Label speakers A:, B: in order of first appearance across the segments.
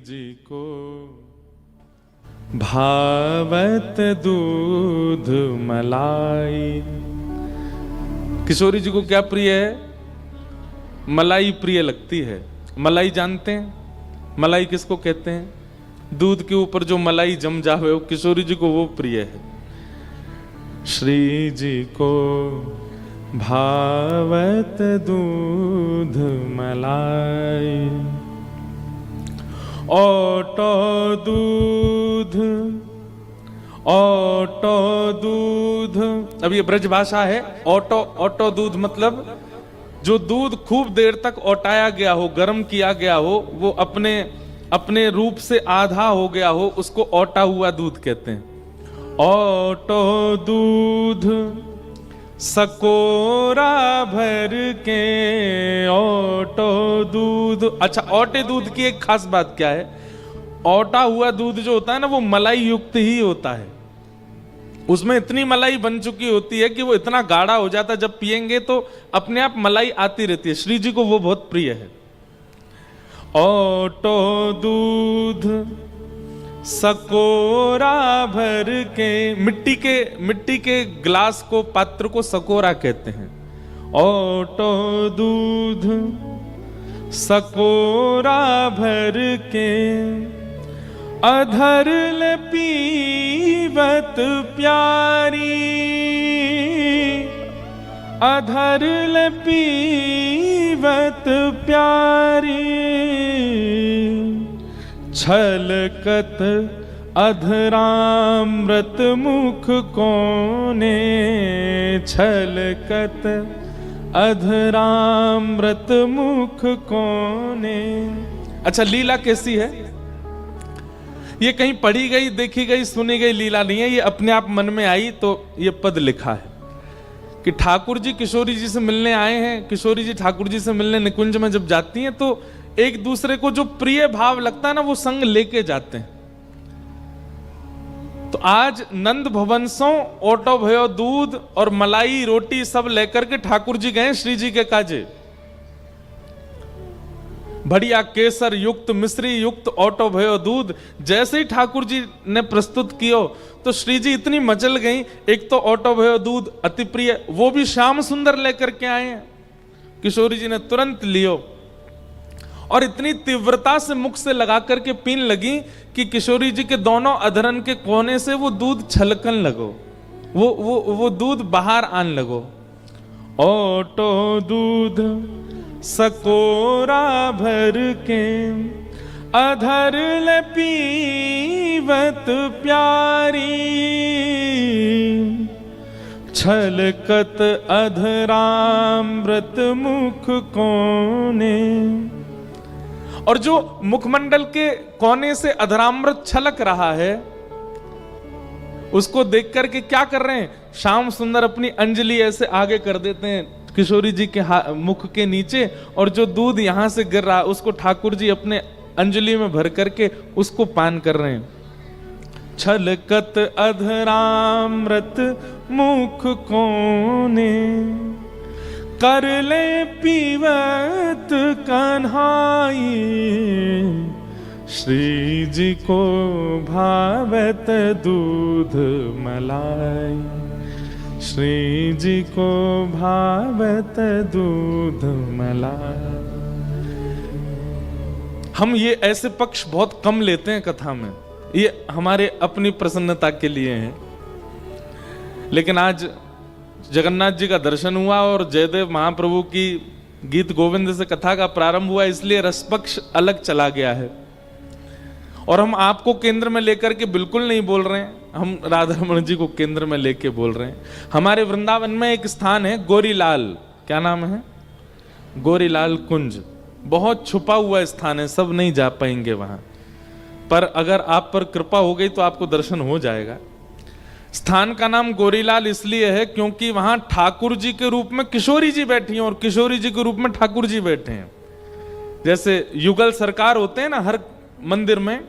A: जी को भावत दूध मलाई। किशोरी जी को क्या प्रिय है? मलाई प्रिय लगती है। मलाई जानते हैं? मलाई किसको कहते हैं? दूध के ऊपर जो मलाई जम जावे वो किशोरी जी को वो प्रिय है। श्री जी को भावत दूध मलाई, ओटो दूध, ओटो दूध। अब ये ब्रज भाषा है। ओटो, ओटो दूध मतलब जो दूध खूब देर तक ओटाया गया हो, गर्म किया गया हो, वो अपने रूप से आधा हो गया हो, उसको ओटा हुआ दूध कहते हैं। ओटो दूध सकोरा भर के, ओटो दूध। अच्छा, ओटे दूध की एक खास बात क्या है? ओटा हुआ दूध जो होता है ना, वो मलाई युक्त ही होता है। उसमें इतनी मलाई बन चुकी होती है कि वो इतना गाढ़ा हो जाता है, जब पिएंगे तो अपने आप मलाई आती रहती है। श्री जी को वो बहुत प्रिय है। ओटो दूध सकोरा भर के, मिट्टी के ग्लास को, पात्र को सकोरा कहते हैं। ओटो दूध सकोरा भर के, अधर ले पीवत प्यारी, अधर ले पीवत प्यारी, छलकत अधरामृत मुख कोने, छलकत अधरामृत मुख कोने। अच्छा, लीला कैसी है? ये कहीं पढ़ी गई, देखी गई, सुनी गई लीला नहीं है, ये अपने आप मन में आई तो ये पद लिखा है कि ठाकुर जी किशोरी जी से मिलने आए हैं। किशोरी जी ठाकुर जी से मिलने निकुंज में जब जाती हैं तो एक दूसरे को जो प्रिय भाव लगता है ना, वो संग लेके जाते हैं। तो आज नंद भवनसों ओटो भयो दूध और मलाई रोटी सब लेकर के ठाकुर जी गए श्री जी के काजे। बढ़िया केसर युक्त, मिश्री युक्त ओटो भयो दूध जैसे ही ठाकुर जी ने प्रस्तुत कियो तो श्री जी इतनी मचल गई। एक तो ओटो भयो दूध अति प्रिय, वो भी श्याम सुंदर लेकर के आए हैं। किशोरी जी ने तुरंत लियो और इतनी तीव्रता से मुख से लगा करके पीन लगी कि किशोरी जी के दोनों अधरन के कोने से वो दूध छलकन लगो, वो दूध बाहर आन लगो। ओटो दूध सकोरा भर के, अधर ले पीवत प्यारी, छलकत अधरामृत मुख कोने। और जो मुखमंडल के कोने से अधरामृत छलक रहा है, उसको देख करके क्या कर रहे हैं? श्याम सुंदर अपनी अंजलि ऐसे आगे कर देते हैं किशोरी जी के मुख के नीचे, और जो दूध यहां से गिर रहा है उसको ठाकुर जी अपने अंजलि में भर करके उसको पान कर रहे हैं। छलकत अधरामृत मुख कोने, कर ले पीवत कन्हाई, श्री जी को भावत दूध मलाई, श्री जी को भावत दूध मलाई। हम ये ऐसे पक्ष बहुत कम लेते हैं कथा में, ये हमारे अपनी प्रसन्नता के लिए है। लेकिन आज जगन्नाथ जी का दर्शन हुआ और जयदेव महाप्रभु की गीत गोविंद से कथा का प्रारंभ हुआ, इसलिए रसपक्ष अलग चला गया है। और हम आपको केंद्र में लेकर के बिल्कुल नहीं बोल रहे हैं, हम राधा रमण जी को केंद्र में लेके बोल रहे हैं। हमारे वृंदावन में एक स्थान है गोरीलाल, क्या नाम है? गोरीलाल कुंज। बहुत छुपा हुआ स्थान है, सब नहीं जा पाएंगे वहां, पर अगर आप पर कृपा हो गई तो आपको दर्शन हो जाएगा। स्थान का नाम गोरीलाल इसलिए है क्योंकि वहां ठाकुर जी के रूप में किशोरी जी बैठी हैं और किशोरी जी के रूप में ठाकुर जी बैठे हैं। जैसे युगल सरकार होते हैं ना हर मंदिर में,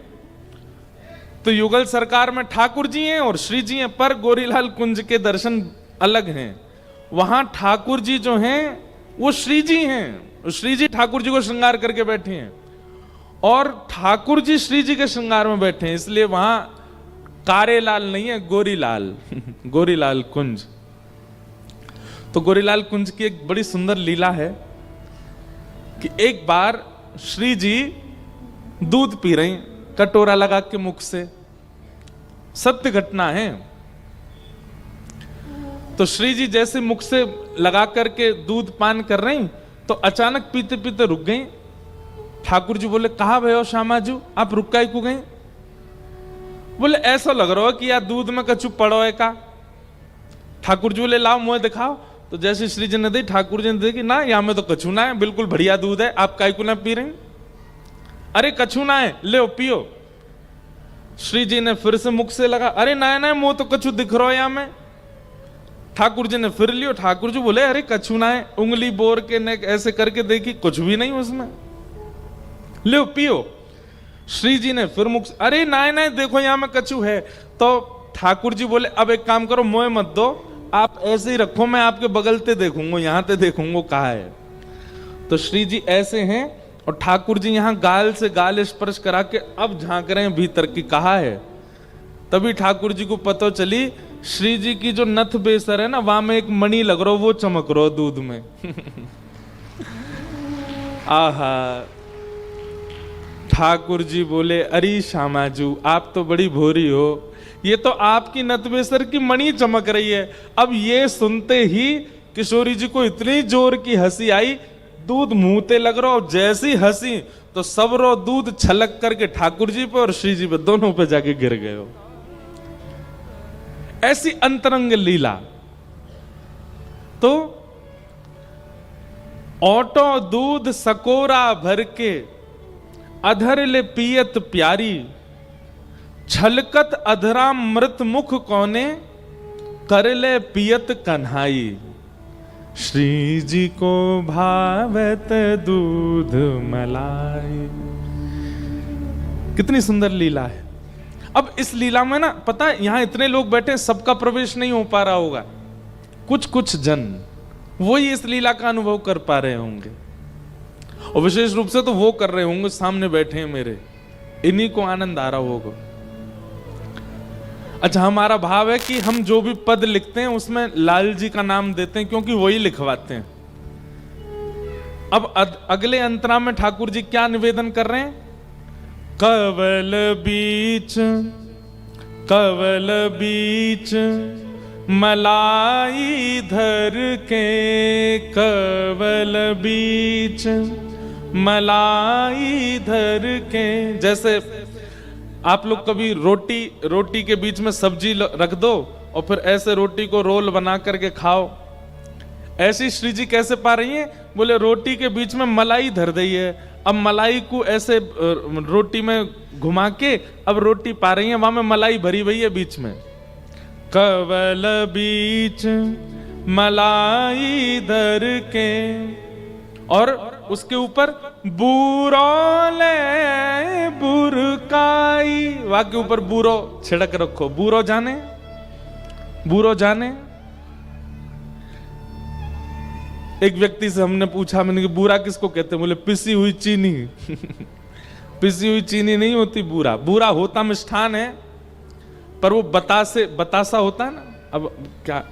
A: तो युगल सरकार में ठाकुर जी हैं और श्री जी हैं, पर गोरीलाल कुंज के दर्शन अलग हैं। वहां ठाकुर जी जो हैं वो श्री जी हैं, श्री जी ठाकुर जी को श्रृंगार करके बैठे हैं। और ठाकुर जी श्री जी के श्रृंगार में बैठे हैं, इसलिए वहां कारे लाल नहीं है, गोरीलाल गोरीलाल कुंज। तो गोरीलाल कुंज की एक बड़ी सुंदर लीला है कि एक बार श्री जी दूध पी रही, कटोरा लगा के मुख से, सत्य घटना है। तो श्री जी जैसे मुख से लगा करके दूध पान कर रही, तो अचानक पीते पीते रुक गई। ठाकुर जी बोले, कहा भयो श्यामाजू, आप रुक काहे को गई? बोले, ऐसा लग रहा है कि यार दूध में कछु पड़ो है का। ठाकुर जी बोले, लाओ मुझे दिखाओ। तो जैसे श्री जी ने दी, ठाकुर जी ने देखी, ना यहाँ में तो कछु ना है, बिल्कुल बढ़िया दूध है, आप काहे को ना पी रही? अरे कछु ना है, ले पियो। श्री जी ने फिर से मुख से लगा, अरे ना ना मुंह तो कछु दिख रहा है यहाँ में। ठाकुर जी ने फिर लियो, ठाकुर जी बोले, अरे कछु ना है, उंगली बोर के नेक ऐसे करके देखी, कुछ भी नहीं उसमें, ले पियो। श्री जी ने फिर मुख, अरे ना ना देखो यहाँ में कछु है। तो ठाकुर जी बोले, अब एक काम करो, मोए मत दो, आप ऐसे ही रखो, मैं आपके बगल ते देखूंगा, यहां ते देखूंगा कहा है। तो श्री जी ऐसे हैं और ठाकुर जी यहां गाल से गाल स्पर्श करा के अब झांक रहे हैं भीतर की कहा है। तभी ठाकुर जी को पता चली, श्री जी की जो नथ बेसर है ना, वहां में एक मणि लग रहा, वो चमक रहा दूध में। आहा। ठाकुर जी बोले, अरे श्यामाजू, आप तो बड़ी भोरी हो, ये तो आपकी नतबेसर की मणि चमक रही है। अब ये सुनते ही किशोरी जी को इतनी जोर की हंसी आई, दूध मुंहते लग रहा, और जैसी हंसी तो सब रो दूध छलक करके ठाकुर जी पे और श्री जी पे, दोनों पे जाके गिर गए हो। ऐसी अंतरंग लीला। तो ओटो दूध सकोरा भर के, अधर ले पियत प्यारी, छलकत अधरा मृत मुख कोने, कर ले पियत कन्हाई। श्री जी को भावत दूध मलाई। कितनी सुंदर लीला है। अब इस लीला में ना, पता है यहां इतने लोग बैठे, सबका प्रवेश नहीं हो पा रहा होगा, कुछ कुछ जन वही इस लीला का अनुभव कर पा रहे होंगे, और विशेष रूप से तो वो कर रहे होंगे सामने बैठे हैं मेरे, इन्हीं को आनंद आ रहा होगा। अच्छा, हमारा भाव है कि हम जो भी पद लिखते हैं उसमें लाल जी का नाम देते हैं, क्योंकि वही लिखवाते हैं। अब अगले अंतरा में ठाकुर जी क्या निवेदन कर रहे हैं? कवल बीच मलाई धर के, कवल बीच मलाई धर के। जैसे आप लोग कभी रोटी के बीच में सब्जी रख दो और फिर ऐसे रोटी को रोल बना करके खाओ, ऐसी श्री जी कैसे पा रही हैं? बोले, रोटी के बीच में मलाई धर दी है, अब मलाई को ऐसे रोटी में घुमा के अब रोटी पा रही है, वहां में मलाई भरी हुई है बीच में। कवल बीच मलाई धर के, और उसके ऊपर बूरोले बुरकाई, वहां के ऊपर बूरो छिड़क रखो, बूरो जाने। एक व्यक्ति से हमने पूछा, मैंने कि बूरा किसको कहते हैं? बोले, पिसी हुई चीनी। पिसी हुई चीनी नहीं होती बूरा, बूरा होता मिष्ठान है, पर वो बतासा होता है ना। अब क्या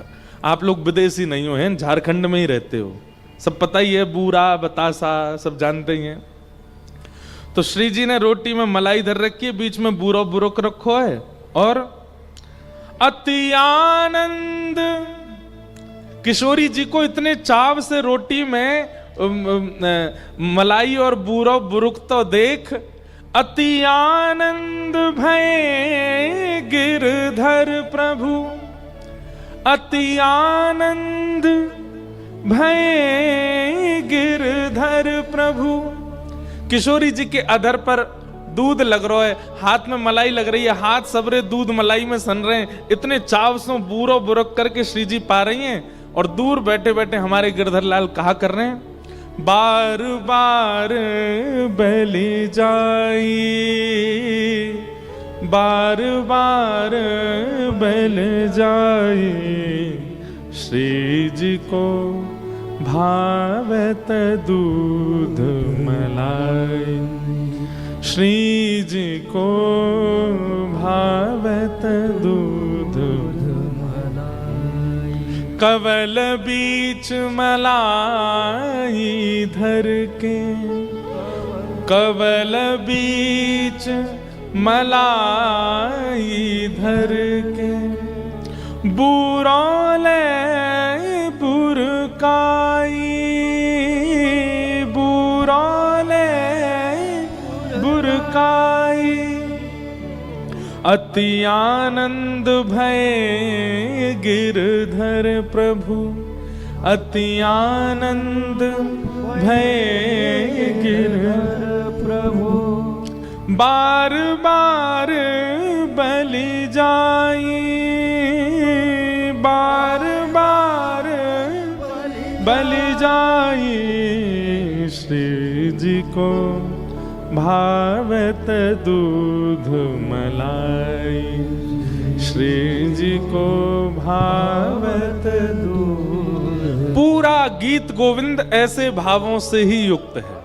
A: आप लोग विदेशी नहीं हो, हैं झारखंड में ही रहते हो, सब पता ही है, बूरा बतासा सब जानते ही हैं। तो श्री जी ने रोटी में मलाई धर रखी है, बीच में बूरो बुरुक रखो है, और अति आनंद। किशोरी जी को इतने चाव से रोटी में मलाई और बूरो बुरुक तो देख, अति आनंद भय गिरधर प्रभु, अति आनंद भय गिरधर प्रभु। किशोरी जी के अधर पर दूध लग रहा है, हाथ में मलाई लग रही है, हाथ सबरे दूध मलाई में सन रहे हैं, इतने चाव से बूरो बुरक करके श्री जी पा रही हैं। और दूर बैठे बैठे हमारे गिरधर लाल कहा कर रहे हैं, बार बार बलि जाई, बार बार बल जाई, श्री जी को भावत दूध मलाई। श्री जी को भावत दूध कवल बीच मलाई धर के, कवल बीच मलाई धर के, बुरौले बुरकाई, बुरौले बुरकाई, अति आनंद भय गिरधर प्रभु, अति आनंद भय गिरधर प्रभु, बार बार बलि जाई, बार बार बलि जाई, श्री जी को भावत दूध मलाई, श्री जी को भावत दूध। पूरा गीत गोविंद ऐसे भावों से ही युक्त है।